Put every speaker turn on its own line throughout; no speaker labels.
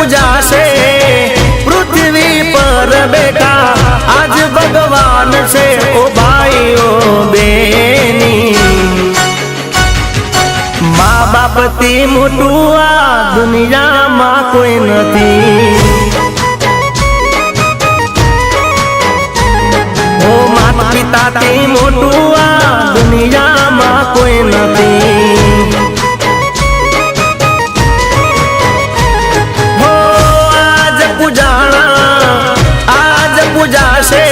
પૂજાશે પૃથ્વી પર બેઠા આજ ભગવાન છે ઓ ભાઈઓ બેની મા બાપથી મોટું આ દુનિયામાં કોઈ નથી ઓ માતા પિતાથી મોટું આ દુનિયામાં કોઈ નથી હો આજ પૂજાશે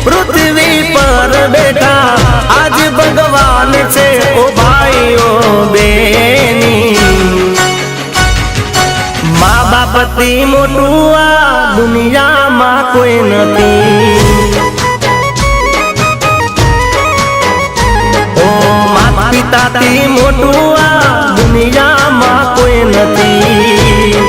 પૃથ્વી પર બેઠા આજ ભગવાન છે ઓ ભાઈઓ બેની મા બાપથી મોટું આ દુનિયામાં કોઈ નથી ઓ માતા પિતાથી મોટું આ દુનિયામાં કોઈ નથી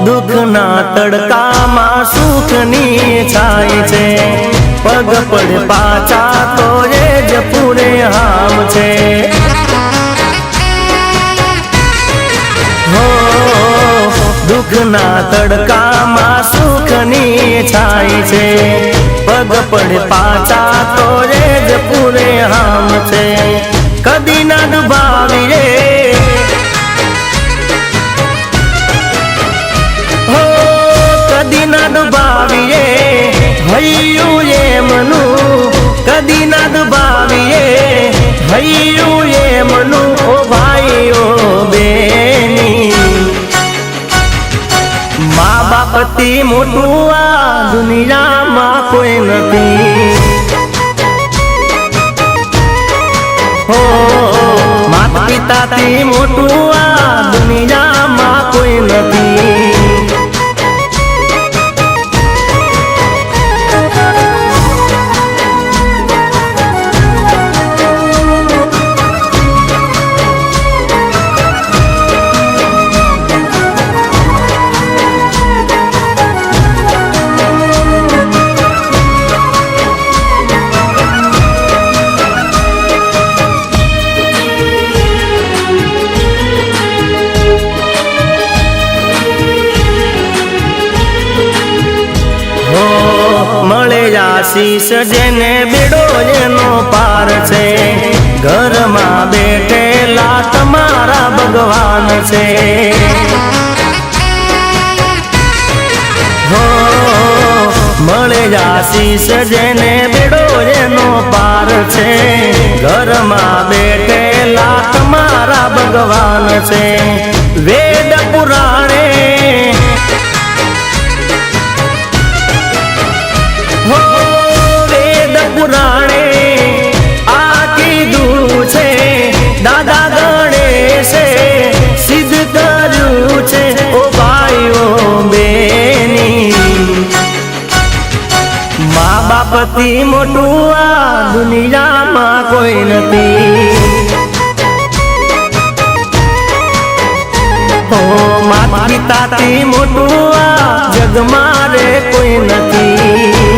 દુઃખના તડકામાં સુખની છાય છે પગ પડે પાછા તો એ જ પૂરે હામ છે હો દુઃખના તડકામાં સુખની છાય છે પગ પડે પાછા તો એ જ પૂરે હામ છે કદી ના ડુબાવીએ કદી ના ડુબાવીએ હૈયું એમનું કદી ના ડુબાવીએ હૈયું એમનું ઓ ભાઈઓ બેની મા બાપથી મોટું આ દુનિયામાં કોઈ નથી હો માતા પિતાથી મોટું આ દુનિયામાં કોઈ નથી મળે આશીષ જેને બેડો એનો પાર છે ઘરમાં બેઠેલા તમારા ભગવાન છે હો મળે આશીષ જેને બેડો એનો પાર છે ઘરમાં બેઠેલા તમારા ભગવાન છે વેદ પુરાણે હો વેદ પુરાણે આ કીધું છે દાદા ગણેશે સિદ્ધ કર્યું છે ઓ ભાઈઓ બેની મા બાપથી મોટું આ દુનિયામાં કોઈ નથી હો માતા પિતાથી મોટું આ જગમાં રે કોઈ નથી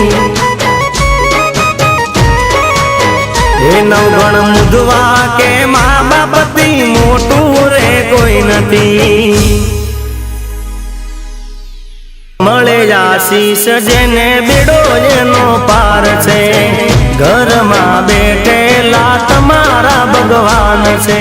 એ નવગણ મુદવા કે મા બાપથી મોટું રે કોઈ નથી મળે આશીષ જેને બેડો એનો પાર છે ઘરમાં બેઠેલા તમારા ભગવાન છે।